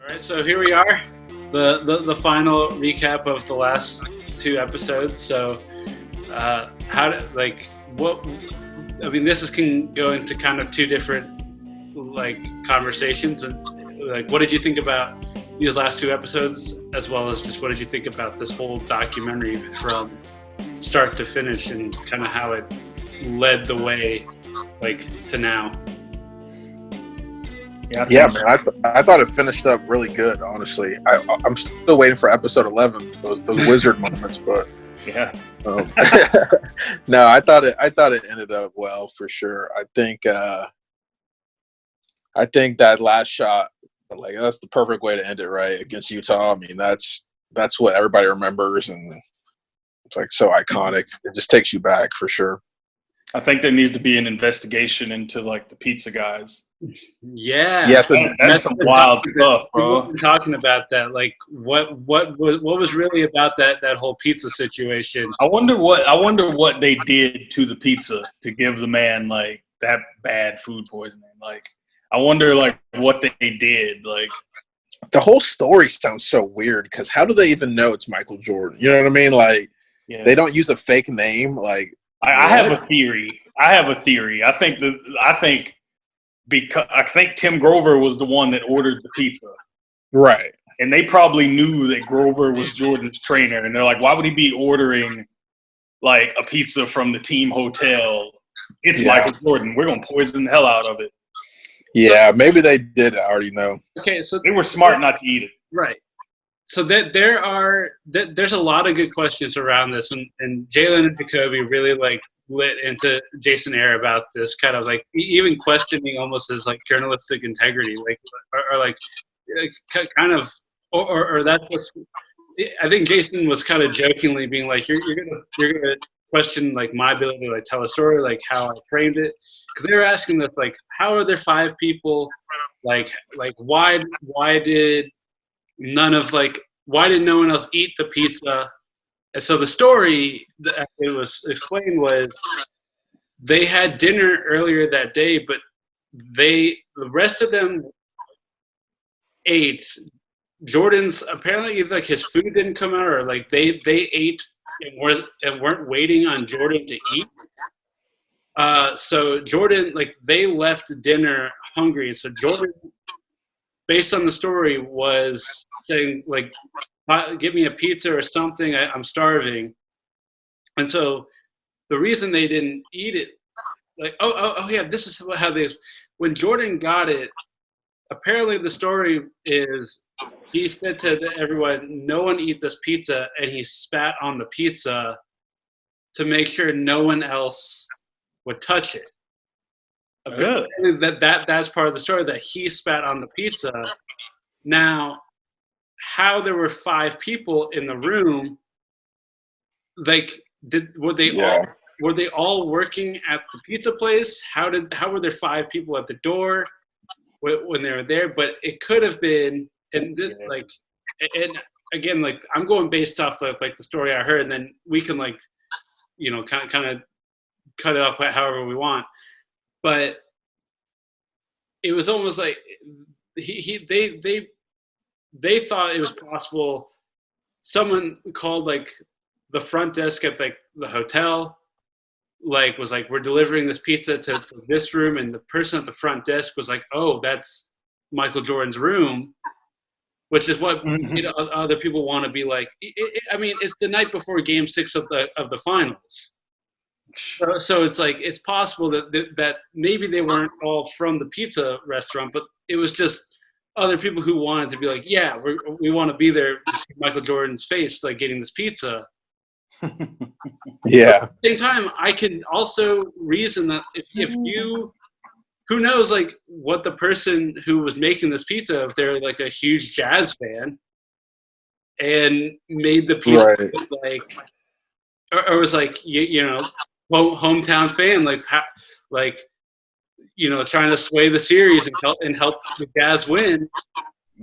All right, so here we are, the final recap of the last two episodes. So, how did what? I mean, can go into kind of two different conversations, and what did you think about these last two episodes, as well as just what did you think about this whole documentary from start to finish, and kind of how it led the way to now. Yeah, man. I thought it finished up really good. Honestly, I'm still waiting for episode 11, those wizard moments. But yeah, no, I thought it ended up well for sure. I think that last shot, that's the perfect way to end it, right, against Utah. I mean, that's what everybody remembers, and it's so iconic. It just takes you back for sure. I think there needs to be an investigation into the pizza guys. Yeah, yes, that's some wild stuff, bro. We're talking about that. What was really about that whole pizza situation? I wonder what they did to the pizza to give the man that bad food poisoning. I wonder what they did. The whole story sounds so weird because how do they even know it's Michael Jordan? You know what I mean? They don't use a fake name. I have a theory. I think Tim Grover was the one that ordered the pizza. Right. And they probably knew that Grover was Jordan's trainer. And they're like, why would he be ordering a pizza from the team hotel? It's Michael Jordan. We're going to poison the hell out of it. Yeah, maybe they did already know. Okay, so they were smart not to eat it. Right. So there's a lot of good questions around this. And Jalen and Jacoby really lit into Jason Air about this, kind of even questioning almost his journalistic integrity, or that's what's. I think Jason was kind of jokingly being you're gonna question my ability to tell a story, how I framed it, because they were asking this how are there five people, why did none of why did no one else eat the pizza? And so the story that it was explained was they had dinner earlier that day, but the rest of them ate. Jordan's apparently either his food didn't come out, or they ate and weren't waiting on Jordan to eat. So Jordan, they left dinner hungry. So Jordan, based on the story, was saying give me a pizza or something, I'm starving. And so the reason they didn't eat it, this is how when Jordan got it, apparently the story is he said to everyone, no one eat this pizza, and he spat on the pizza to make sure no one else would touch it. Really? That's part of the story, that he spat on the pizza. Now, how there were five people in the room, were they all working at the pizza place? How were there five people at the door when they were there? But it could have been, and again, I'm going based off the story I heard, and then we can kind of cut it up however we want. But it was almost they thought it was possible someone called the front desk at the hotel, was we're delivering this pizza to this room, and the person at the front desk was oh, that's Michael Jordan's room, which is what other people want to be I mean, it's the night before Game 6 of the finals. So it's possible that maybe they weren't all from the pizza restaurant, but it was just other people who wanted to be we want to be there to see Michael Jordan's face, getting this pizza. Yeah. At the same time, I can also reason that if you, who knows, what the person who was making this pizza, if they're a huge Jazz fan and made the pizza, right. or was hometown fan, trying to sway the series and help the Jazz win.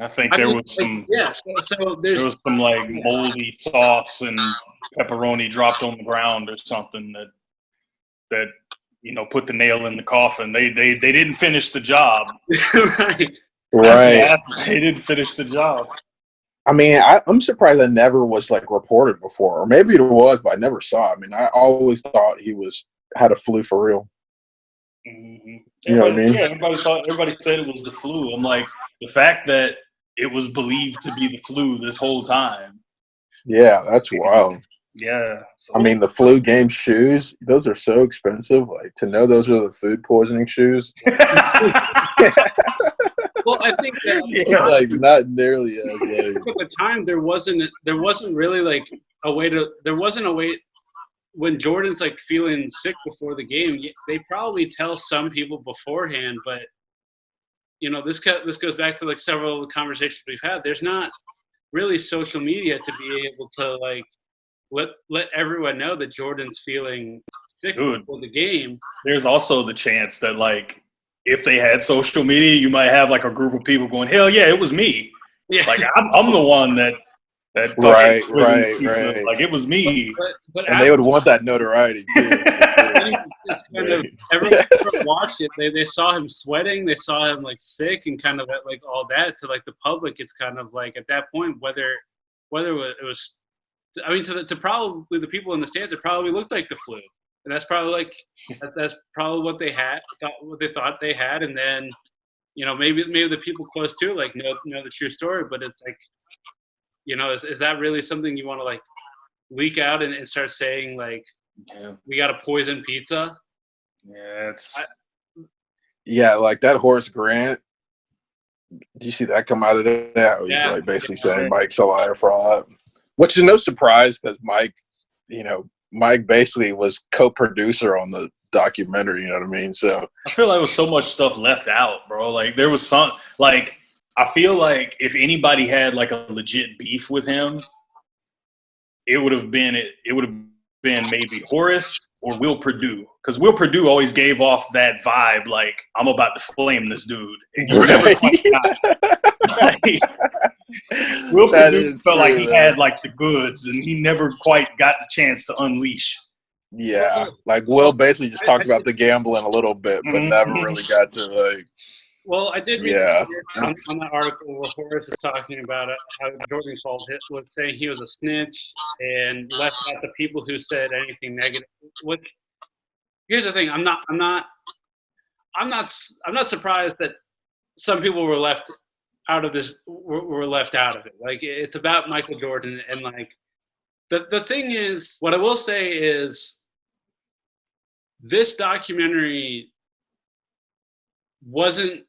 I think there was some moldy sauce and pepperoni dropped on the ground or something that put the nail in the coffin. They didn't finish the job. Right. Right. They didn't finish the job. I mean, I'm surprised that never was like reported before, or maybe it was, but I never saw it. I mean, I always thought he had a flu for real. Mm-hmm. You know what I mean? Yeah, everybody said it was the flu. I'm like, the fact that it was believed to be the flu this whole time. Yeah, that's wild. Yeah. So. I mean, the flu game shoes, those are so expensive. Like, to know those are the food poisoning shoes, Well, I think that it's like not nearly as like. at the time there wasn't really like a way when Jordan's like feeling sick before the game. They probably tell some people beforehand, but this goes back to like several of the conversations we've had. There's not really social media to be able to like let everyone know that Jordan's feeling sick before the game. There's also the chance that like if they had social media, you might have like a group of people going, "Hell yeah, it was me!" Yeah. Like I'm the one that right. Like it was me. But and they would want that notoriety too. Everyone watched it. They saw him sweating. They saw him like sick and kind of like all that. To like the public, it's kind of like at that point whether it was. I mean, to probably the people in the stands, it probably looked like the flu, and that's probably that's probably what they thought they had, and then maybe the people close to like know the true story, but it's like is that really something you want to like leak out and start saying like we got a poison pizza? Yeah, like that Horace Grant. Do you see that come out of that? He's like basically saying Mike's a liar for all that. Which is no surprise because Mike basically was co-producer on the documentary. You know what I mean? So I feel like there was so much stuff left out, bro. Like there was some like I feel like if anybody had like a legit beef with him, it would have been maybe Horace or Will Perdue, because Will Perdue always gave off that vibe like I'm about to flame this dude. And you never quite got it. Will Perdue felt like he had like the goods, and he never quite got the chance to unleash. Yeah, like Will basically just talked about the gambling a little bit, but never really got to like. Well, I did read on that article where Horace is talking about it, how Jordan was saying he was a snitch and left out the people who said anything negative. Here's the thing: I'm not surprised that some people were left out of this. Were left out of it. Like it's about Michael Jordan, and like the thing is, what I will say is, this documentary wasn't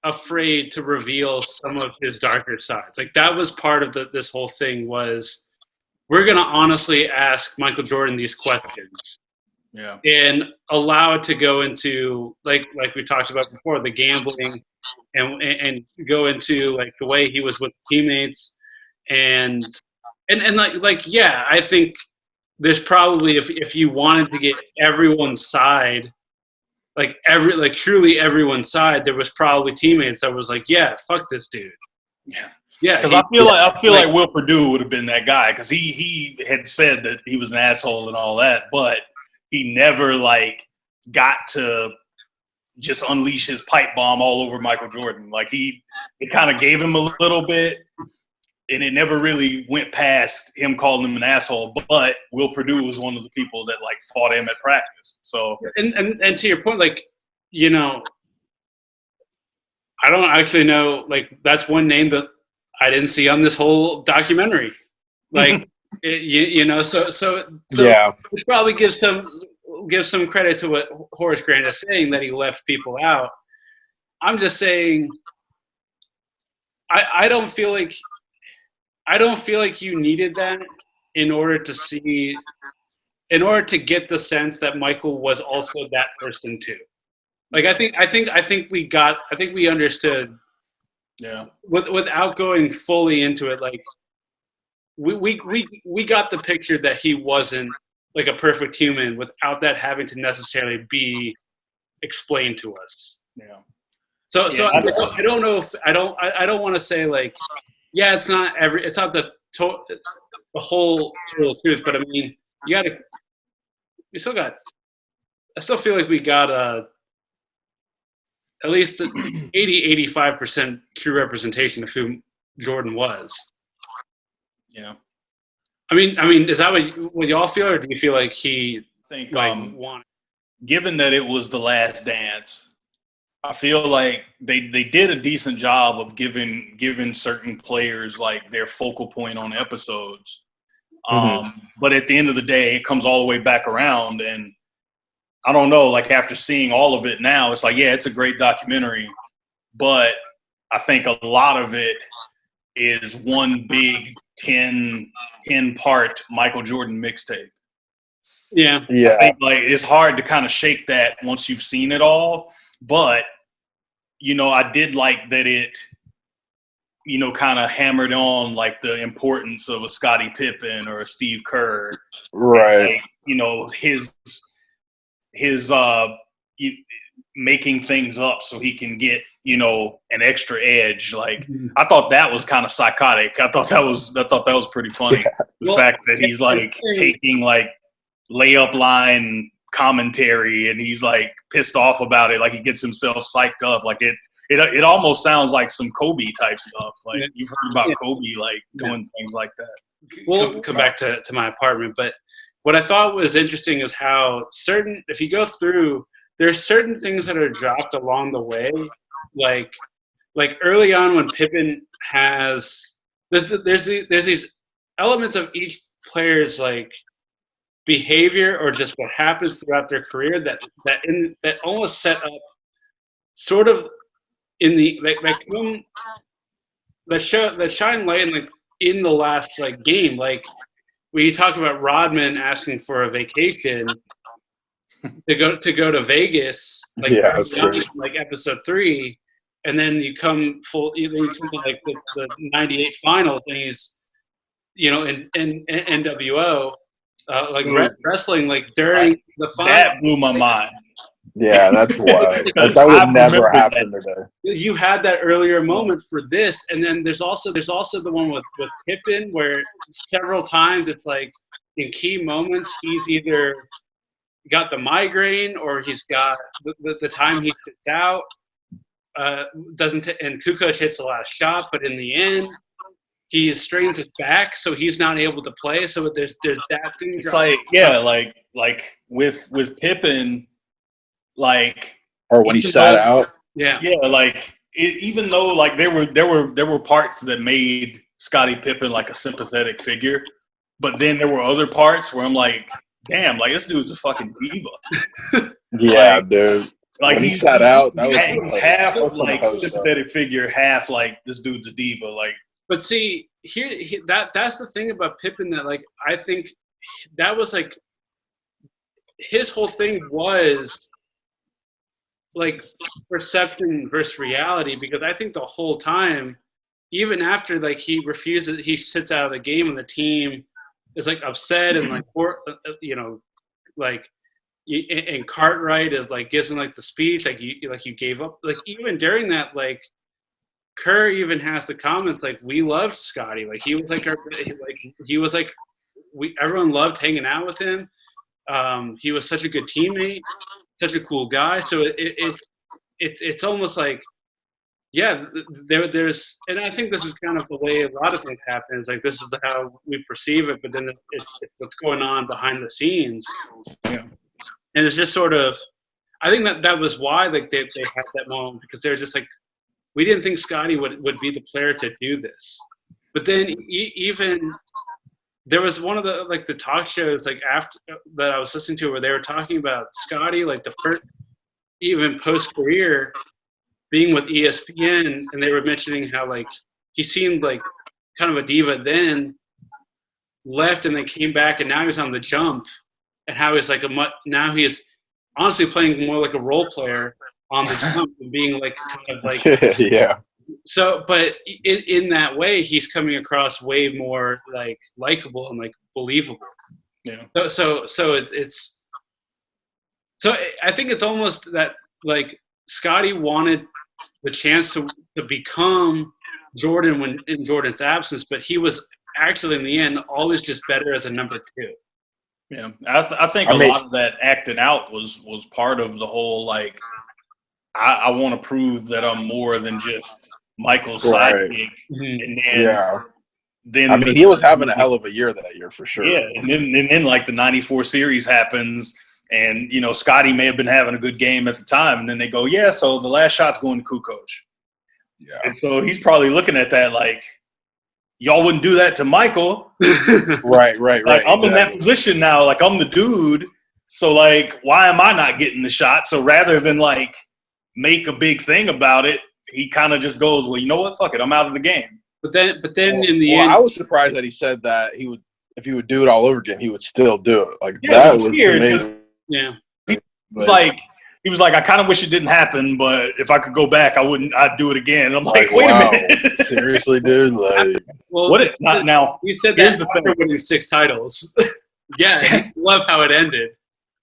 afraid to reveal some of his darker sides. Like that was part of this whole thing was we're going to honestly ask Michael Jordan these questions. Yeah. And allow it to go into like we talked about before, the gambling and go into like the way he was with teammates and yeah, I think there's probably if you wanted to get everyone's side, truly everyone's side, there was probably teammates that was like, yeah, fuck this dude. Yeah, because I feel like Will Perdue would have been that guy because he had said that he was an asshole and all that, but he never like got to just unleash his pipe bomb all over Michael Jordan. Like it kind of gave him a little bit, and it never really went past him calling him an asshole. But Will Perdue was one of the people that like fought him at practice. So and to your point, like I don't actually know. Like that's one name that I didn't see on this whole documentary. Like so yeah, which probably gives some credit to what Horace Grant is saying that he left people out. I'm just saying I don't feel like you needed that in order to get the sense that Michael was also that person too. Like I think we understood. Yeah. Without going fully into it, like we got the picture that he wasn't like a perfect human without that having to necessarily be explained to us. Yeah. So I don't know if I don't want to say like, yeah, it's not the whole total truth, but I mean, I still feel like we got at least 80-85% true representation of who Jordan was. Yeah. I mean, is that what y'all feel, or do you feel like he I think wanted? Given that it was The Last Dance, I feel like they did a decent job of giving certain players like their focal point on episodes. But at the end of the day, it comes all the way back around, and I don't know, like after seeing all of it now, it's like, yeah, it's a great documentary, but I think a lot of it is one big 10-part Michael Jordan mixtape. Yeah. I think like it's hard to kind of shake that once you've seen it all, but I did like that it kind of hammered on like the importance of a Scottie Pippen or a Steve Kerr, right? Like, his making things up so he can get an extra edge. Like I thought that was kind of psychotic. I thought that was pretty funny. The fact that he's like taking like layup line commentary and he's like pissed off about it, like he gets himself psyched up, like it almost sounds like some Kobe type stuff. Like you've heard about Kobe like doing things like that. We'll come back to my apartment, but what I thought was interesting is how if you go through, there's certain things that are dropped along the way, like early on when Pippen has there's these elements of each player's like behavior or just what happens throughout their career that almost set up sort of in the that shine light in the last like game, like when you talk about Rodman asking for a vacation to go to Vegas, like like episode 3, and then you come to like the '98 finals, and he's in NWO wrestling like during the finals. That blew my mind. Yeah, that's wild. That would never happen today. You had that earlier moment for this, and then there's also the one with Pippen where several times it's like in key moments he's either got the migraine or he's got the time he sits out and Kukoc hits the last shot, but in the end he strains his back, so he's not able to play. So there's that thing. It's like with Pippen. Like, or when he sat out, like even though like there were parts that made Scottie Pippen like a sympathetic figure, but then there were other parts where I'm like, damn, like this dude's a fucking diva. Yeah, dude. Like when he sat out, that was half like sympathetic figure, half like this dude's a diva. Like, but see that's the thing about Pippen that like I think that was like his whole thing was like perception versus reality, because I think the whole time, even after like he sits out of the game and the team is like upset and like and Cartwright is like gives him like the speech like you gave up, like even during that, like Kerr even has the comments like we loved Scottie, like he was like everyone loved hanging out with him. He was such a good teammate, such a cool guy. So it's almost like, there's, and I think this is kind of the way a lot of things happen. It's like this is how we perceive it, but then it's what's going on behind the scenes. Yeah. And it's just sort of, I think that was why like they had that moment, because they're just like, we didn't think Scottie would be the player to do this. But then even there was one of the talk shows like after that I was listening to where they were talking about Scottie, like the first, even post career, being with ESPN, and they were mentioning how like he seemed like kind of a diva then, left and then came back, and now he's on the jump, and how he's like now he's honestly playing more like a role player on the jump and being like kind of like yeah. So, but in that way, he's coming across way more like likable and like believable. Yeah. So it's I think it's almost that like Scottie wanted the chance to become Jordan when in Jordan's absence, but he was actually in the end always just better as a number 2. Yeah, I think a lot of that acting out was part of the whole like I want to prove that I'm more than just Michael's Right. sidekick. And then, Yeah. then I mean, he was having a hell of a year that year for sure. Yeah, and then like the '94 series happens, and Scotty may have been having a good game at the time, and then they go, yeah, so the last shot's going to Kukoc. Yeah. And so he's probably looking at that like, y'all wouldn't do that to Michael. Right. Like, I'm in that position now. Like, I'm the dude. So, like, why am I not getting the shot? So rather than, like, make a big thing about it, he kind of just goes, well, you know what? Fuck it. I'm out of the game. But then in the end, I was surprised that he said that if he would do it all over again, he would still do it. Like, Yeah, that was weird. amazing. Yeah. He was like, I kind of wish it didn't happen, but if I could go back, I'd do it again. And I'm like, wait wow. a minute. Seriously, dude? Like, Well, What? Not now. you said Here's that the thing. after winning 6 titles. Yeah, love how it ended.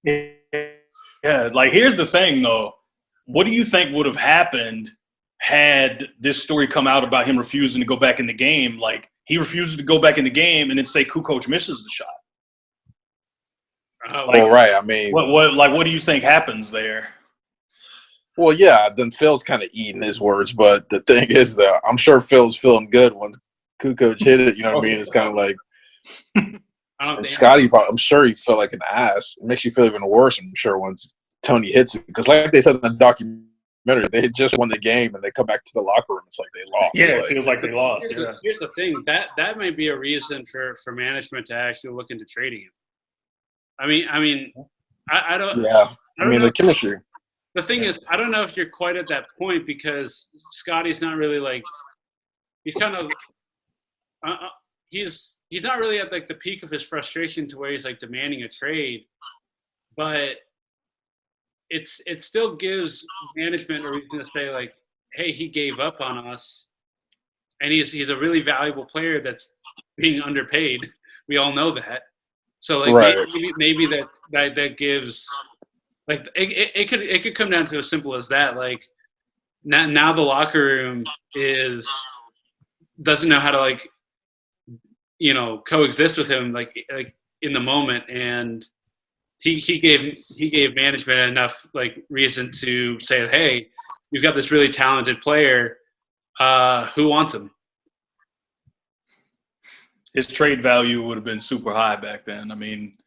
Yeah, like, here's the thing, though. What do you think would have happened had this story come out about him refusing to go back in the game? Like, he refuses to go back in the game, and then say Kukoc misses the shot. well, right. I mean, What do you think happens there? well, yeah, then Phil's kind of eating his words. But the thing is, though, I'm sure Phil's feeling good once Kukoc hit it. You know what I mean? It's kind of like, I don't and think Scotty, I'm sure he felt like an ass. It makes you feel even worse, I'm sure, once Tony hits it. Because like they said in the documentary, they had just won the game, and they come back to the locker room. It's like they lost. Yeah, Like, it feels like they lost. Here's the thing. That might be a reason for management to actually look into trading him. I mean, I don't. yeah. I I mean, know. the chemistry. The thing is, I don't know if you're quite at that point because Scotty's not really like. He's kind of. He's not really at like the peak of his frustration to where he's like demanding a trade, but it still gives management a reason to say like, hey, he gave up on us, and he's a really valuable player that's being underpaid. We all know that. So like Right. maybe that gives like it could come down to as simple as that. Like now the locker room doesn't know how to like coexist with him like in the moment, and he gave management enough like reason to say, hey, you've got this really talented player, who wants him? His trade value would have been super high back then. I mean,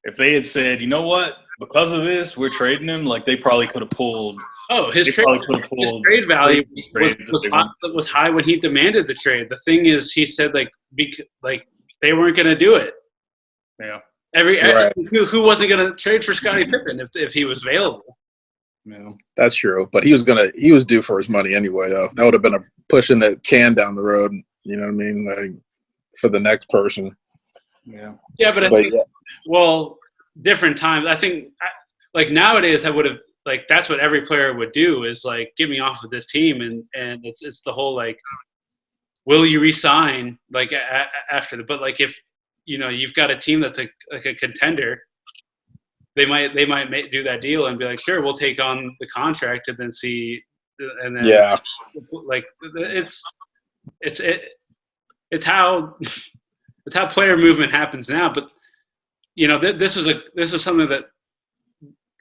if they had said, you know what, because of this, we're trading him, like they probably could have pulled. Oh, his They trade probably could have pulled value trades that they want. was high when he demanded the trade. The thing is, he said like they weren't going to do it. Yeah. Right. Who wasn't going to trade for Scottie Pippen if he was available? Yeah. That's true. But he was due for his money anyway, though. That would have been a pushing the can down the road. You know what I mean? Like for the next person. Yeah. Yeah, but I think, well, different times. I think like nowadays I would have like that's what every player would do is like get me off of this team, and it's the whole like, will you resign like after the, but like if you've got a team that's like a contender, they might do that deal and be like, sure, we'll take on the contract and then see, and then like it's how player movement happens now. But this is something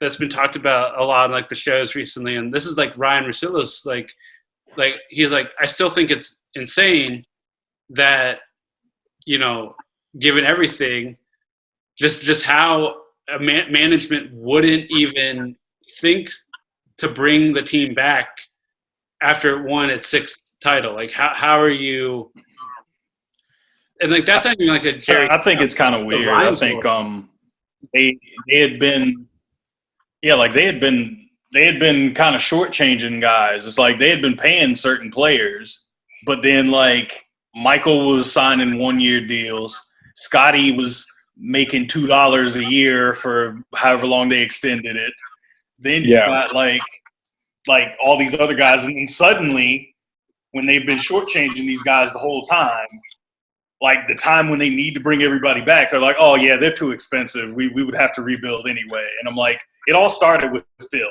that's been talked about a lot on like the shows recently, and this is like Ryan Russillo's like he's like, I still think it's insane that given everything, just how a management wouldn't even think to bring the team back after it won its 6th title. Like how are you? And like that's not even like a Jerry. I think it's kind of weird. I think they had been, like they had been kind of shortchanging guys. It's like they had been paying certain players, but then like Michael was signing 1-year deals. Scotty was making $2 a year for however long they extended it. Then you got like all these other guys, and then suddenly when they've been shortchanging these guys the whole time, like the time when they need to bring everybody back, they're like, oh yeah, they're too expensive. We would have to rebuild anyway. And I'm like, it all started with Phil.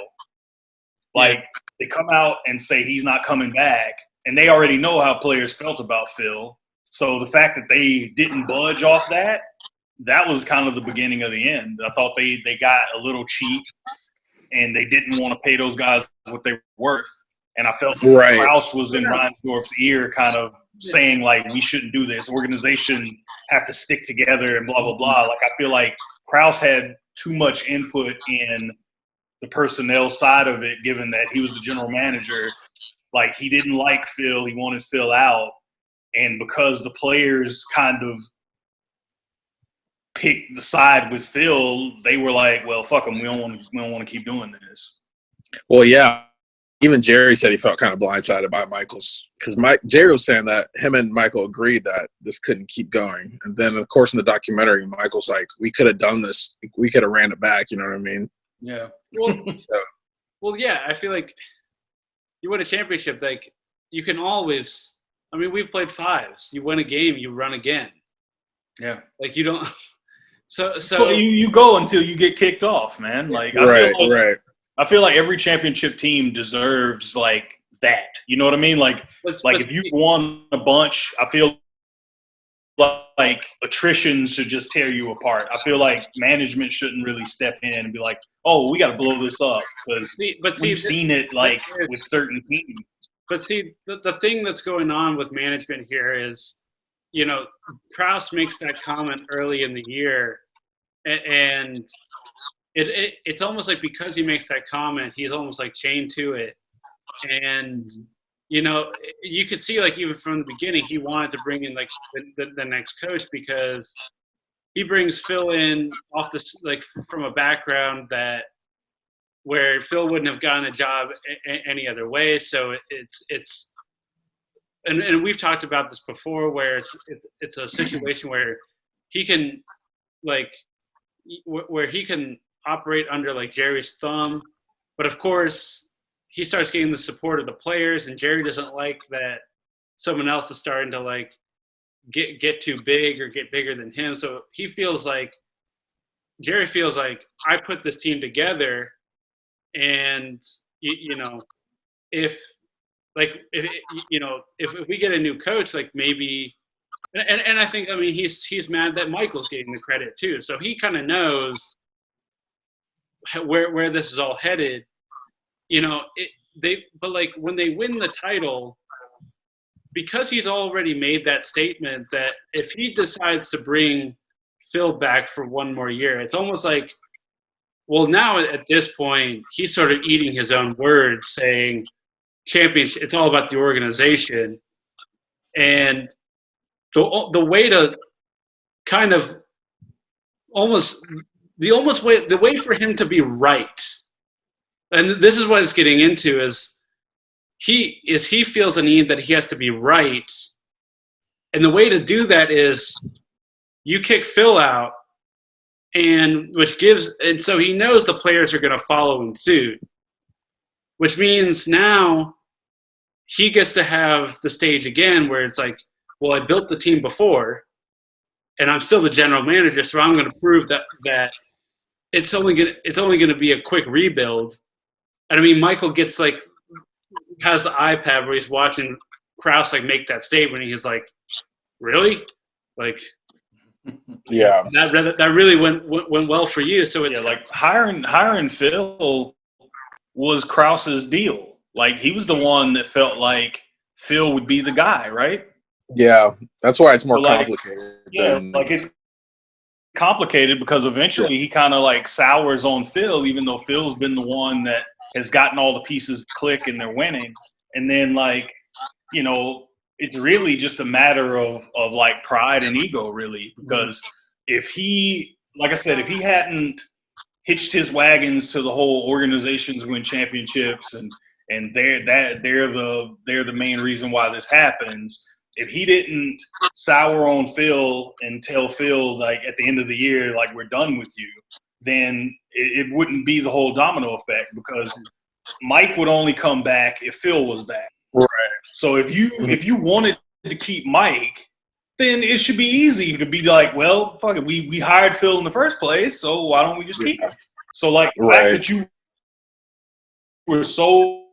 Like they come out and say he's not coming back, and they already know how players felt about Phil. So the fact that they didn't budge off that was kind of the beginning of the end. I thought they got a little cheap, and they didn't want to pay those guys what they were worth. And I felt Right. Krause was in Reinsdorf's ear kind of saying, like, we shouldn't do this. Organizations have to stick together and blah, blah, blah. Like, I feel like Krause had too much input in the personnel side of it, given that he was the general manager. Like, he didn't like Phil. He wanted Phil out. And because the players kind of picked the side with Phil, they were like, well, fuck him. We don't want to keep doing this. Well, yeah. Even Jerry said he felt kind of blindsided by Michaels because Jerry was saying that him and Michael agreed that this couldn't keep going. And then, of course, in the documentary, Michael's like, we could have done this. We could have ran it back. You know what I mean? Yeah. Well, yeah, I feel like you win a championship, like you can always – I mean, we've played fives. You win a game, you run again. Yeah. Like you don't – so well, you go until you get kicked off, man. Like right. I feel like every championship team deserves like that. You know what I mean? Like if you've won a bunch, I feel like attrition should just tear you apart. I feel like management shouldn't really step in and be like, "Oh, we got to blow this up," because we've seen it like with certain teams. But see, the thing that's going on with management here is, you know, Krause makes that comment early in the year, and it's almost like because he makes that comment, he's almost like chained to it. And, you know, you could see like even from the beginning, he wanted to bring in like the next coach because he brings Phil in off the like from a background that where Phil wouldn't have gotten a job any other way. So it's and we've talked about this before where it's a situation where he can like where he can operate under like Jerry's thumb, but of course he starts getting the support of the players, and Jerry doesn't like that someone else is starting to like get too big or get bigger than him. So he feels like Jerry feels like I put this team together, and you know if we get a new coach, like maybe. And I think, I mean, he's mad that Michael's getting the credit too. So he kind of knows where this is all headed, you know. But like when they win the title, because he's already made that statement that if he decides to bring Phil back for one more year, it's almost like, well, now at this point he's sort of eating his own words, saying championship, it's all about the organization, and the way to kind of the way for him to be right, and this is what it's getting into, is he feels a need that he has to be right, and the way to do that is you kick Phil out, and so he knows the players are going to follow in suit, which means now he gets to have the stage again where it's like, well, I built the team before, and I'm still the general manager, so I'm going to prove that it's only going to be a quick rebuild. And I mean, Michael gets like has the iPad where he's watching Krause like make that statement. And he's like, "Really? Like, yeah, that really went well for you." So it's like hiring Phil was Krause's deal. Like he was the one that felt like Phil would be the guy, right? Yeah, that's why it's more complicated. Like it's complicated because eventually he kind of like sours on Phil, even though Phil's been the one that has gotten all the pieces to click and they're winning. And then like, you know, it's really just a matter of like pride and ego, really, because if he, like I said, if he hadn't hitched his wagons to the whole organizations win championships and they're the main reason why this happens. If he didn't sour on Phil and tell Phil, like, at the end of the year, like, we're done with you, then it wouldn't be the whole domino effect because Mike would only come back if Phil was back. Right. So if you wanted to keep Mike, then it should be easy to be like, well, fuck it, we hired Phil in the first place, so why don't we just keep him? So, like, the fact that you were so,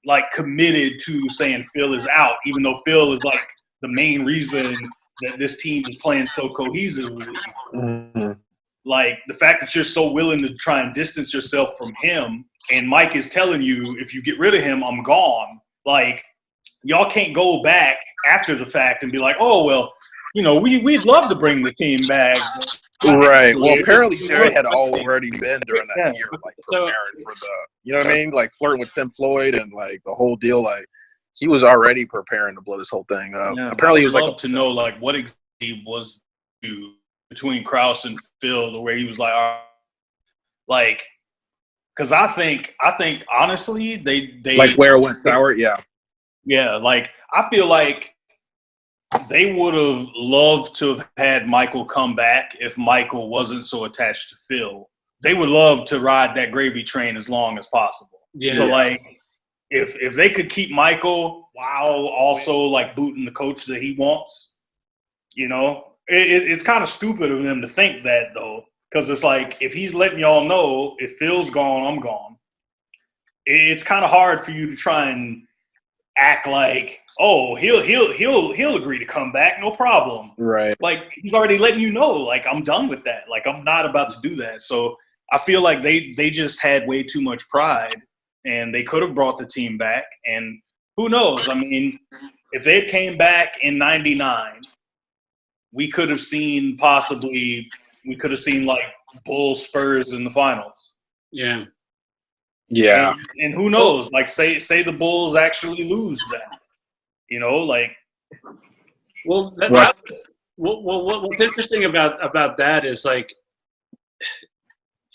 like committed to saying Phil is out, even though Phil is like the main reason that this team is playing so cohesively. Mm-hmm. Like the fact that you're so willing to try and distance yourself from him and Mike is telling you, if you get rid of him, I'm gone. Like, y'all can't go back after the fact and be like, oh, well, you know, we'd love to bring the team back. Right. Well, apparently Jerry had already been during that year, like preparing for the, you know what I mean? Like flirting with Tim Floyd and like the whole deal. Like he was already preparing to blow this whole thing up. Yeah, apparently he was love to know like what exactly was between Krause and Phil, where he was like, like, because I think honestly they like where it went sour. Yeah. Like I feel like they would have loved to have had Michael come back if Michael wasn't so attached to Phil. They would love to ride that gravy train as long as possible. Yeah. So, like, if they could keep Michael while also, like, booting the coach that he wants, you know, it's kind of stupid of them to think that, though, because it's like if he's letting y'all know if Phil's gone, I'm gone. It's kind of hard for you to try and act like, oh, he'll agree to come back, no problem. Right. Like he's already letting you know, like I'm done with that. Like I'm not about to do that. So I feel like they just had way too much pride, and they could have brought the team back. And who knows? I mean, if they came back in '99, we could have seen like Bulls Spurs in the finals. Yeah. Yeah. And who knows? Like say the Bulls actually lose that. You know, like. Well, what's interesting about that is like,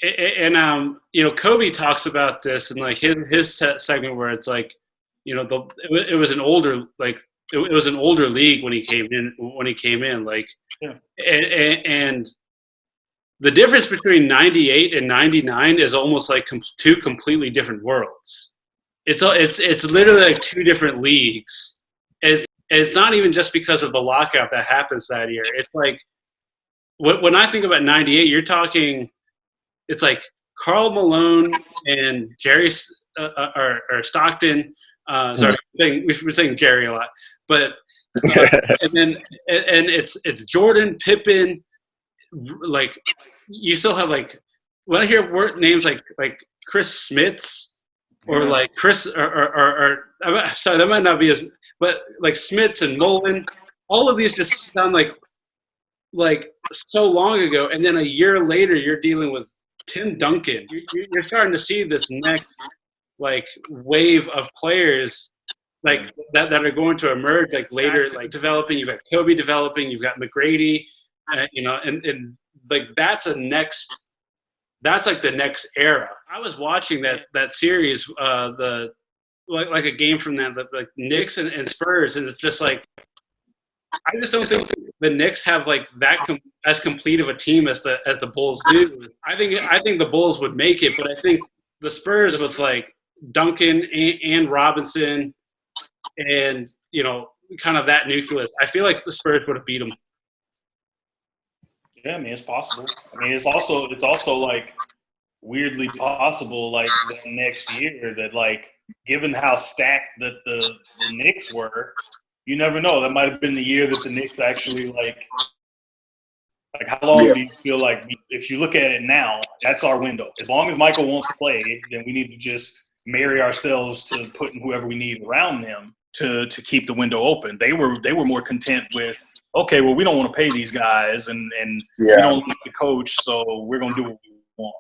and you know, Kobe talks about this in like his segment where it's like, you know, it was an older league when he came in like, yeah. and the difference between 98 and 99 is almost like two completely different worlds. It's literally like two different leagues. It's not even just because of the lockout that happens that year. It's like when I think about 98, you're talking. It's like Karl Malone and Jerry or Stockton. Sorry, we're saying Jerry a lot, but and it's Jordan, Pippen. Like you still have like when I hear names like Chris Smits or like Chris or sorry, that might not be as, but like Smits and Nolan, all of these just sound like so long ago, and then a year later you're dealing with Tim Duncan. You're starting to see this next like wave of players like that are going to emerge like later, like developing. You've got Kobe developing. You've got McGrady. You know, and like that's like the next era. I was watching that series, like a game from that, like Knicks and Spurs, and it's just like I just don't think the Knicks have like that as complete of a team as the Bulls do. I think the Bulls would make it, but I think the Spurs with like Duncan and Robinson, and you know, kind of that nucleus. I feel like the Spurs would have beat them. Yeah, I mean, it's possible. I mean, it's also like weirdly possible, like the next year that, like, given how stacked that the Knicks were, you never know. That might have been the year that the Knicks actually, like how long do you feel like, if you look at it now, that's our window. As long as Michael wants to play, then we need to just marry ourselves to putting whoever we need around them to keep the window open. They were more content with, okay, well, we don't want to pay these guys, and we don't like the coach, so we're going to do what we want.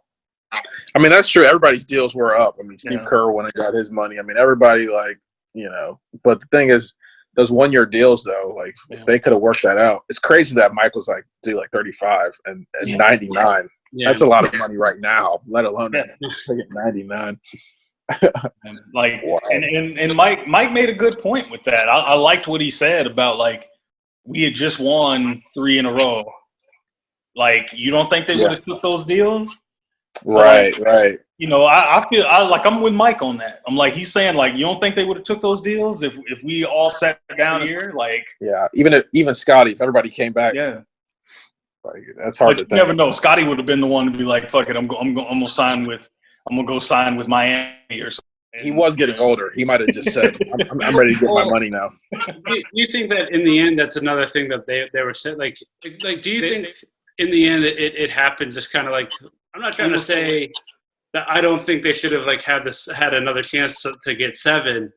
I mean, that's true. Everybody's deals were up. I mean, Steve Kerr when he got his money. I mean, everybody, like, you know. But the thing is, those one-year deals, though, like, if they could have worked that out. It's crazy that Michael's, like, do, like, 35 and 99. Yeah. That's a lot of money right now, let alone 99. Like, wow. and Mike made a good point with that. I liked what he said about, like, we had just won 3 in a row. Like, you don't think they would have took those deals? So, right. You know, I feel like I'm with Mike on that. I'm like, he's saying, like, you don't think they would have took those deals if we all sat down here? Like, yeah, even Scotty, if everybody came back, like, that's hard to think. You never know. Scotty would have been the one to be like, fuck it, I'm gonna go sign with Miami or something. He was getting older. He might have just said, I'm ready to get my money now. Do you think that in the end, that's another thing that they were saying? Like, do you think in the end it happened just kind of like, I'm not trying to say I don't think they should have like had another chance to get 7.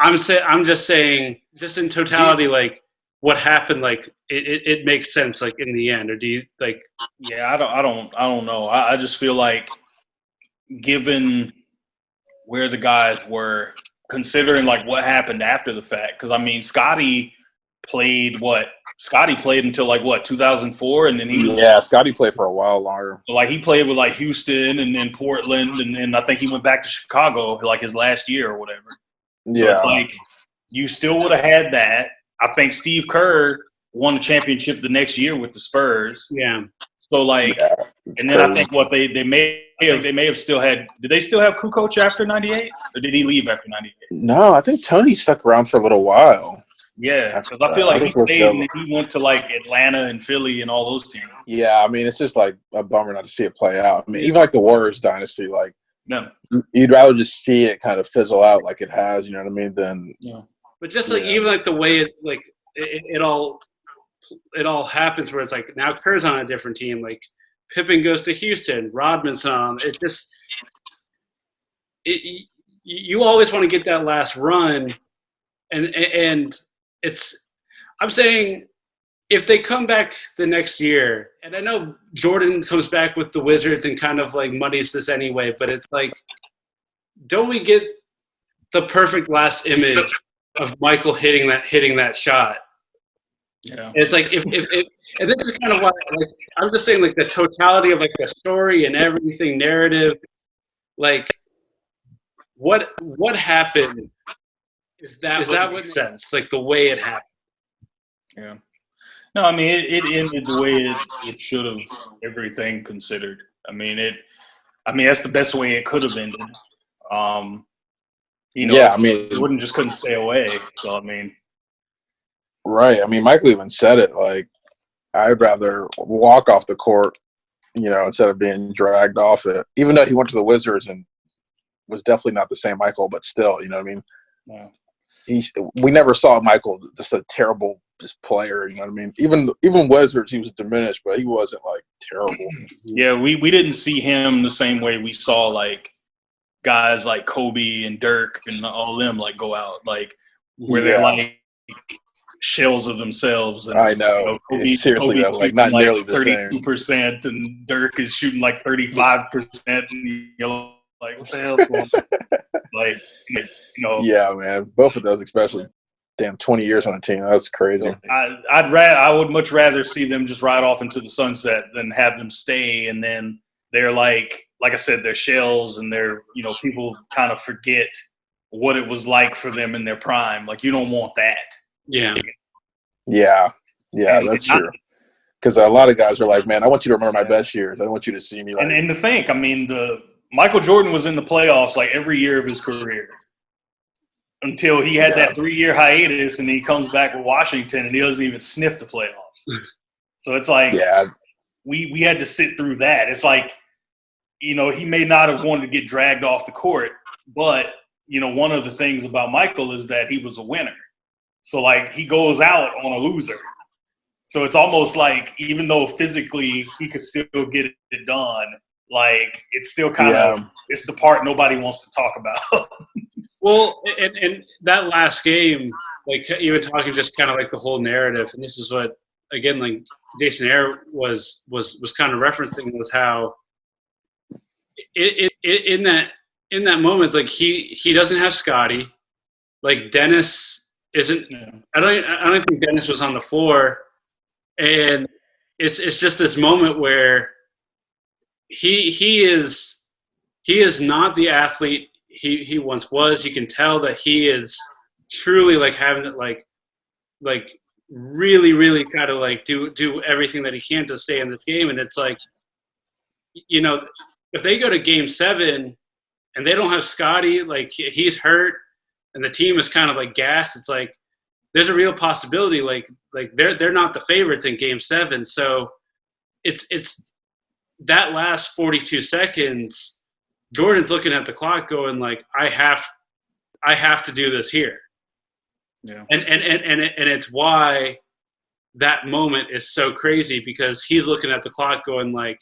I'm just saying, just in totality, like what happened, like it makes sense, like in the end. Or do you like? Yeah, I don't know. I just feel like, given where the guys were, considering like what happened after the fact, because I mean, Scotty played until like what, 2004, and then Scotty played for a while longer. Like he played with like Houston and then Portland, and then I think he went back to Chicago like his last year or whatever. So it's like you still would have had that. I think Steve Kerr won the championship the next year with the Spurs. Yeah. So like, and then crazy. I think what they may have still had. Did they still have Kukoc after '98, or did he leave after '98? No, I think Tony stuck around for a little while. Yeah, because I feel like he stayed and he went to like Atlanta and Philly and all those teams. Yeah, I mean, it's just like a bummer not to see it play out. I mean, even like the Warriors dynasty, like you'd rather just see it kind of fizzle out like it has. You know what I mean? Than But just like even like the way it all happens, where it's like now Kerr's on a different team. Like Pippen goes to Houston, Rodman's on. It just you always want to get that last run, and I'm saying if they come back the next year, and I know Jordan comes back with the Wizards and kind of like muddies this anyway, but it's like, don't we get the perfect last image of Michael hitting that shot? Yeah. It's like if and this is kind of why, like, I'm just saying, like, the totality of like the story and everything, narrative, like what happened is that what makes sense, like the way it happened. Yeah. No, I mean it ended the way it should have, everything considered. I mean that's the best way it could have ended. Jordan just couldn't stay away. So I mean, right. I mean, Michael even said it, like, I'd rather walk off the court, instead of being dragged off it. Even though he went to the Wizards and was definitely not the same Michael, but still, you know what I mean? Yeah. We never saw Michael just a terrible player, you know what I mean? Even Wizards, he was diminished, but he wasn't like terrible. Yeah, we didn't see him the same way we saw like guys like Kobe and Dirk and all them like go out, like where they're like shells of themselves. And, I know. Seriously, though, like not nearly the same. 32%, and Dirk is shooting like 35%, and you're like, what the hell's going on? Like, Yeah, man. Both of those, especially. Damn, 20 years on a team. That's crazy. I would much rather see them just ride off into the sunset than have them stay, and then they're like I said, they're shells, and they're, people kind of forget what it was like for them in their prime. Like, you don't want that. Yeah. Yeah, that's true. Because a lot of guys are like, man, I want you to remember my best years. I don't want you to see me like. And to think, I mean, Michael Jordan was in the playoffs like every year of his career until he had that 3-year hiatus, and he comes back with Washington, and he doesn't even sniff the playoffs. So it's like, we had to sit through that. It's like, he may not have wanted to get dragged off the court, but, one of the things about Michael is that he was a winner. So, like, he goes out on a loser. So it's almost like, even though physically he could still get it done, like, it's still kind of it's the part nobody wants to talk about. Well, and that last game, like, even talking just kind of like the whole narrative, and this is what, again, like Jason Ayer was kind of referencing, was how in that moment, it's like he doesn't have Scotty, like Dennis isn't. Yeah. I don't think Dennis was on the floor, and it's just this moment where he is not the athlete he once was. You can tell that he is truly like having it like really, really kind of like do everything that he can to stay in this game. And it's like, if they go to Game 7 and they don't have Scotty, like he's hurt and the team is kind of like gassed, it's like there's a real possibility like they're not the favorites in Game 7. So it's that last 42 seconds, Jordan's looking at the clock going like, I have to do this here. Yeah. And it's why that moment is so crazy, because he's looking at the clock going like,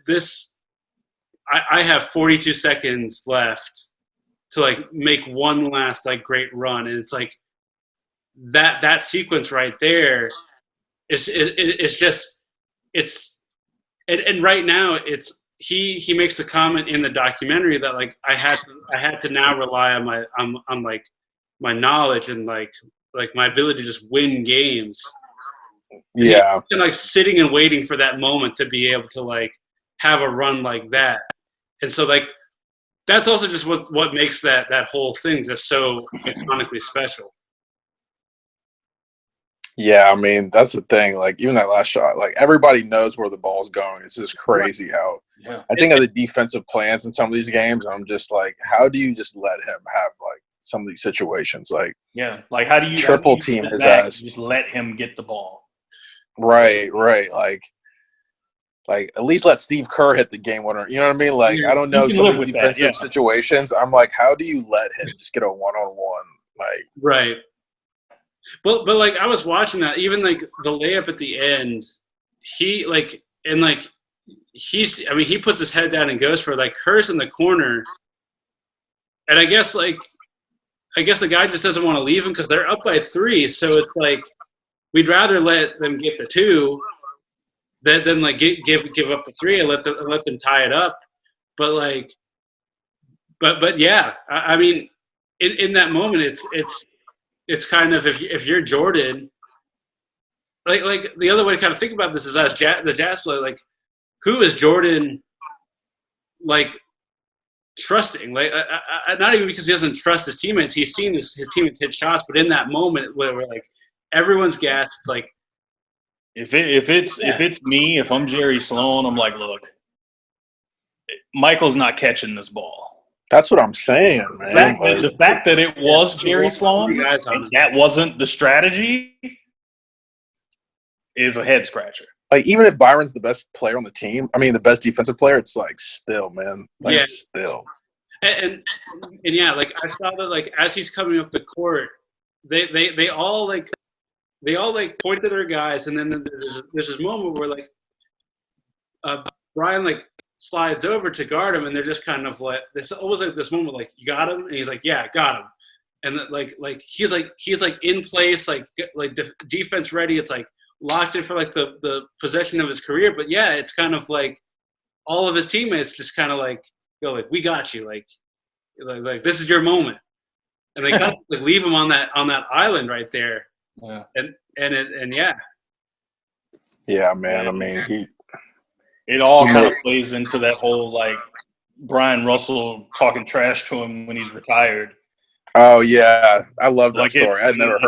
this I have 42 seconds left to like make one last like great run, and it's like that sequence right there is just it's and right now it's he makes the comment in the documentary that like I had to now rely on like my knowledge and like my ability to just win games. Yeah. And like sitting and waiting for that moment to be able to like have a run like that. And so like that's also just what makes that whole thing just so iconically special. Yeah, I mean, that's the thing. Like, even that last shot, like, everybody knows where the ball's going. It's just crazy how I think of the defensive plans in some of these games. I'm just like, how do you just let him have, like, some of these situations? Like, like, how do you triple team his ass? Just let him get the ball. Right. Like, at least let Steve Kerr hit the game winner. You know what I mean? Like, I don't know some of these defensive situations. I'm like, how do you let him just get a one-on-one? Like, right. But like I was watching that, even like the layup at the end, he puts his head down and goes for it. Like Kerr's in the corner, and I guess the guy just doesn't want to leave him because they're up by 3. So it's like we'd rather let them get the 2 than like give up the 3 and let them tie it up. But like, but yeah, I mean, in that moment, it's kind of if you're Jordan, like the other way to kind of think about this is as the Jazz player, like who is Jordan like trusting? Like not even because he doesn't trust his teammates. He's seen his teammates hit shots, but in that moment where like everyone's gassed, it's like if it's me, if I'm Jerry Sloan, I'm like, look, Michael's not catching this ball. That's what I'm saying, man. The fact that it was Jerry Sloan and that wasn't the strategy is a head scratcher. Like, even if Byron's the best player on the team, I mean, the best defensive player, it's like still, man. Like, still. And yeah, like I saw that like as he's coming up the court, they all point to their guys, and then there's this moment where like Brian like slides over to guard him, and they're just kind of like there's almost like this moment like, you got him, and he's like, yeah, got him, and like he's in place, like defense ready. It's like locked in for like the possession of his career. But yeah, it's kind of like all of his teammates just kind of like go like, we got you, like this is your moment, and they kind of like leave him on that island right there. Yeah. And yeah. Yeah, man. I mean, it all kind of plays into that whole like Brian Russell talking trash to him when he's retired. Oh yeah, I love that story. I'd never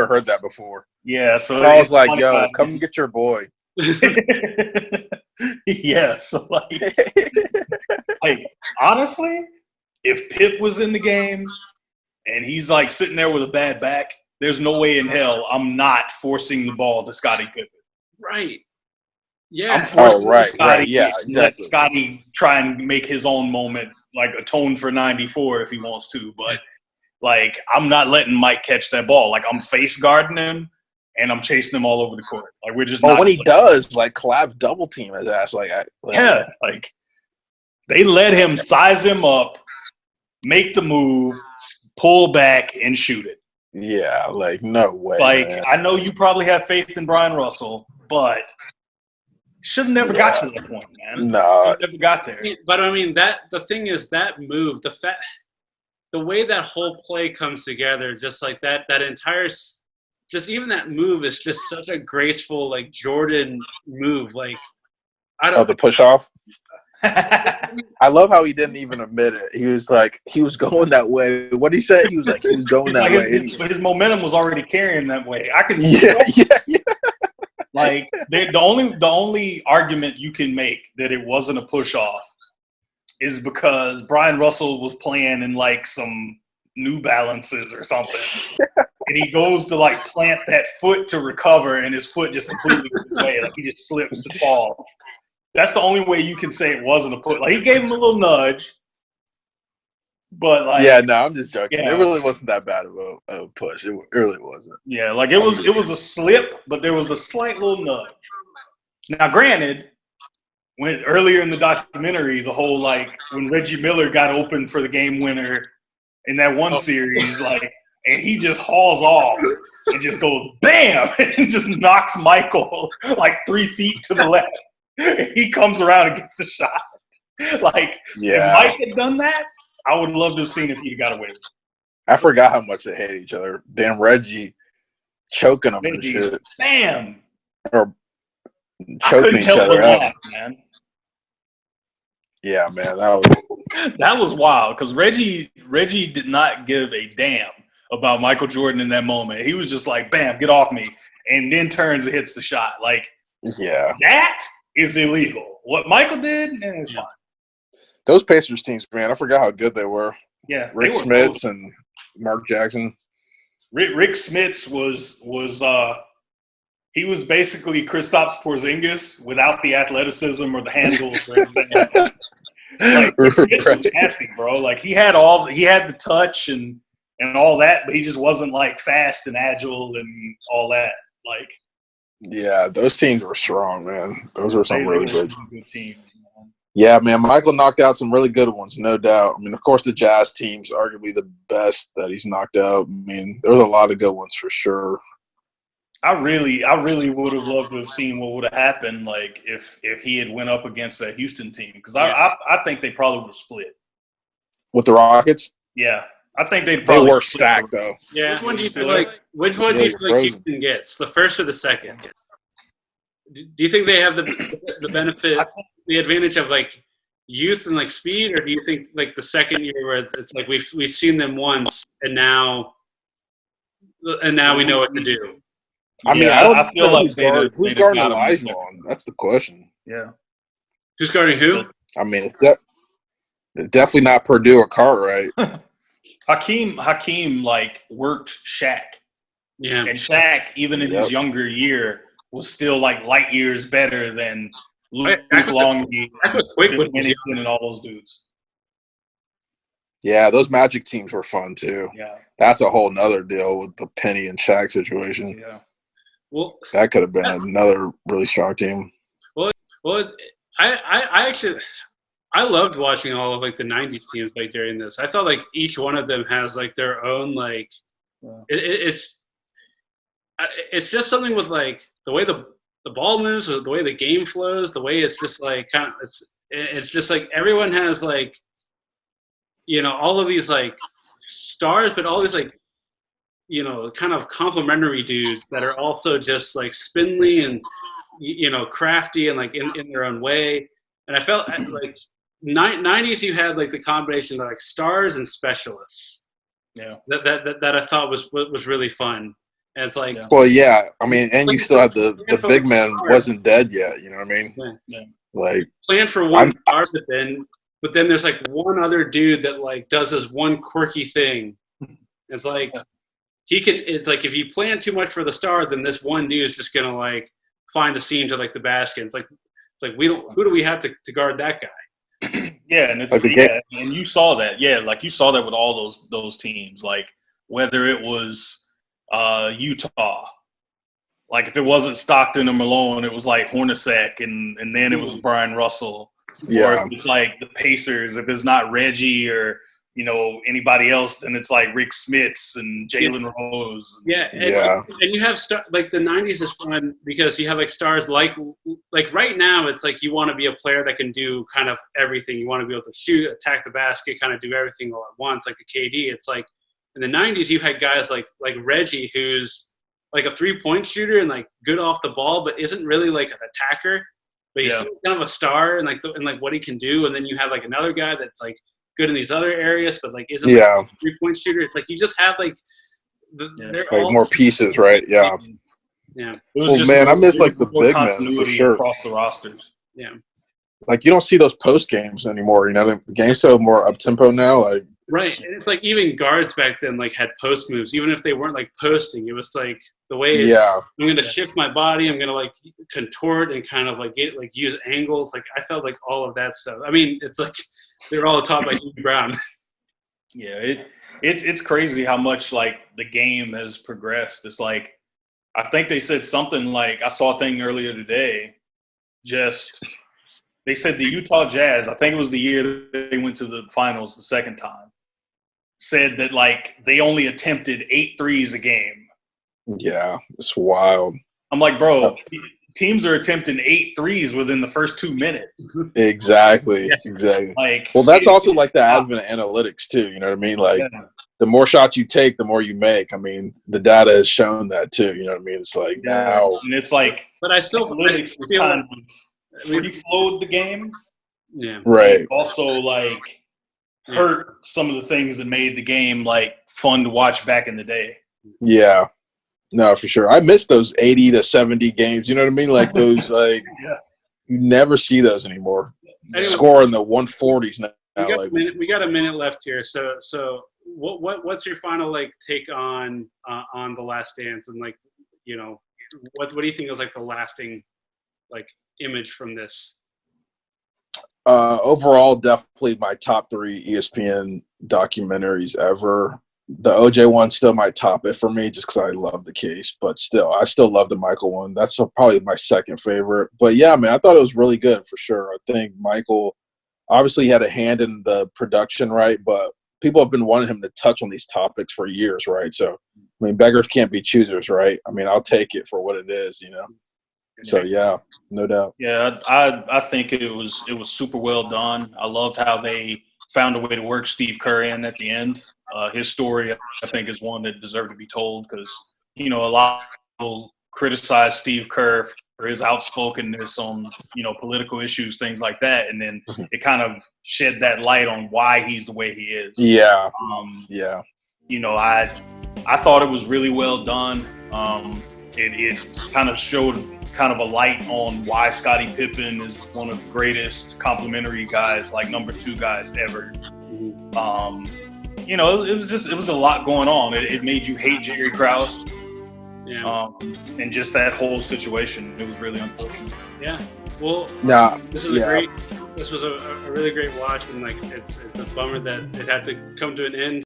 heard that before. Yeah, so I was like, "Yo, come get your boy." Yeah, so like honestly, if Pip was in the game and he's like sitting there with a bad back, there's no way in hell I'm not forcing the ball to Scottie Pippen. Right. Yeah. I'm forcing right. Yeah, exactly. Let Scottie try and make his own moment, like atone for 94 if he wants to. But like, I'm not letting Mike catch that ball. Like, I'm face guarding him and I'm chasing him all over the court. Like, we're just. When he does, like, collab double team his ass, like they let him size him up, make the move, pull back, and shoot it. Yeah, like, no way. Like, man. I know you probably have faith in Brian Russell, but should have never got to that point, man. No, never got there. But I mean, the thing is that move, the way that whole play comes together, just like that entire, just even that move is just such a graceful, like Jordan move. Like, I don't. Oh, the push off. I love how he didn't even admit it. He was like, he was going that way. What did he say? He was like, he was going that way. But his momentum was already carrying that way. I can. Yeah. Like, the only argument you can make that it wasn't a push off is because Brian Russell was playing in like some New Balances or something, and he goes to like plant that foot to recover, and his foot just completely goes away. Like, he just slips and falls. That's the only way you can say it wasn't a push. Like, he gave him a little nudge, but like, yeah, no, I'm just joking. Yeah. It really wasn't that bad of a push. It really wasn't. Yeah, like it was a slip, but there was a slight little nudge. Now, granted, when earlier in the documentary, the whole like when Reggie Miller got open for the game winner in that one series, like, and he just hauls off and just goes bam and just knocks Michael like 3 feet to the left. He comes around and gets the shot. Like, if Mike had done that, I would love to have seen if he got away with it. I forgot how much they hate each other. Damn Reggie choking them and shit. Bam! Or choking each other out. Man. Yeah, man, that was wild because Reggie did not give a damn about Michael Jordan in that moment. He was just like, bam, get off me, and then turns and hits the shot. Like, yeah, that is illegal. What Michael did, it's fine. Those Pacers teams, man, I forgot how good they were. Yeah, Rick Smits and Mark Jackson. Rick Smits was he was basically Kristaps Porzingis without the athleticism or the handles or anything. Like, Rick Smits was nasty, bro. Like, he had the touch and all that, but he just wasn't like fast and agile and all that. Like, yeah, those teams were strong, man. Those were some really good teams. Man. Yeah, man, Michael knocked out some really good ones, no doubt. I mean, of course, the Jazz team's arguably the best that he's knocked out. I mean, there was a lot of good ones for sure. I really would have loved to have seen what would have happened, like if he had went up against that Houston team, because I think they probably would have split with the Rockets. Yeah, I think they were stacked though. Yeah, which one do you feel like? Which one do you feel like Houston gets, the first or the second? Do you think they have the benefit, the advantage of like youth and like speed, or do you think like the second year where it's like we've seen them once and now we know what to do? I mean, I feel like who's guarding Olajuwon? That's the question. Yeah, who's guarding who? I mean, it's definitely not Purdue or Cartwright. Hakeem like worked Shaq. Yeah, and Shaq, even in his younger year, was still like light years better than Luke Longley, and all those dudes. Yeah, those Magic teams were fun too. Yeah, that's a whole nother deal with the Penny and Shaq situation. Yeah, well, that could have been another really strong team. Well, I actually loved watching all of like the '90s teams like during this. I felt like each one of them has like their own like it's just something with like the way the ball moves, or the way the game flows, the way it's just like kind of it's just like everyone has like, you know, all of these like stars, but all these like, you know, kind of complimentary dudes that are also just like spindly and, you know, crafty and like in their own way. And I felt like 90s you had like the combination of like stars and specialists. Yeah. That I thought was really fun. And it's like, well, yeah, I mean, and you still had the big man wasn't dead yet. You know what I mean? Yeah. Like, plan for one star, but then there's like one other dude that like does this one quirky thing. It's like it's like if you plan too much for the star, then this one dude is just gonna like find a seam to like the basket. It's like who do we have to guard that guy? Yeah, and and you saw that. Yeah, like you saw that with all those teams. Like whether it was Utah, like if it wasn't Stockton or Malone, it was like Hornacek, and then it was Brian Russell. Yeah. Or like the Pacers, if it's not Reggie or, you know, anybody else, then it's like Rick Smits and Jalen Rose. Yeah, and you have like the '90s is fun because you have like stars like right now it's like you want to be a player that can do kind of everything. You want to be able to shoot, attack the basket, kind of do everything all at once, like a KD. It's like in the '90s you had guys like Reggie, who's like a 3-point shooter and like good off the ball, but isn't really like an attacker. But he's still kind of a star and like what he can do. And then you have like another guy that's like good in these other areas, but like isn't like a 3-point shooter. It's like you just have like they're like all more pieces, right? Yeah. Yeah. Well, man, I miss like the big men for sure across the rosters. Yeah. Like you don't see those post games anymore. You know, the game's so more up tempo now. Like right, and it's like even guards back then like had post moves, even if they weren't like posting. It was like the way I'm going to shift my body. I'm going to like contort and kind of like get like use angles. Like I felt like all of that stuff. I mean, it's like they're all taught by Hugh Brown. Yeah, it's crazy how much like the game has progressed. It's like I think they said something like I saw a thing earlier today. Just They said the Utah Jazz, I think it was the year that they went to the finals the second time, said that like they only attempted 8 threes a game. Yeah, it's wild. I'm like, bro, teams are attempting 8 threes within the first 2 minutes. Exactly. Like, well, that's also like the advent of analytics too. You know what I mean? Like, the more shots you take, the more you make. I mean, the data has shown that too. You know what I mean? It's like now, and it's like, but I still feel kind of free flowed the game. Yeah. right. Also, like, hurt some of the things that made the game like fun to watch back in the day. Yeah. No, for sure. I miss those 80 to 70 games. You know what I mean? Like those, like you never see those anymore. Anyway, Scoring the 140s now. We got a minute left here. So what's your final like take on The Last Dance, and like, you know, what do you think is like the lasting like image from this? Overall, definitely my top 3 ESPN documentaries ever. The OJ one still might top it for me just because I love the case, but still, I still love the Michael one. That's probably my second favorite. But yeah, man, I thought it was really good for sure. I think Michael obviously had a hand in the production, right? But people have been wanting him to touch on these topics for years, right? So, I mean, beggars can't be choosers, right? I mean, I'll take it for what it is, you know? So, yeah, no doubt. Yeah, I think it was super well done. I loved how they found a way to work Steve Kerr in at the end. His story, I think, is one that deserved to be told because, you know, a lot of people criticize Steve Kerr for his outspokenness on, you know, political issues, things like that. And then it kind of shed that light on why he's the way he is. Yeah. You know, I thought it was really well done. It kind of showed kind of a light on why Scottie Pippen is one of the greatest complimentary guys, like number 2 guys ever. You know, it was a lot going on. It made you hate Jerry Krause. Yeah. And just that whole situation, it was really unfortunate. Yeah. Well, this is this was a really great watch, and like it's a bummer that it had to come to an end.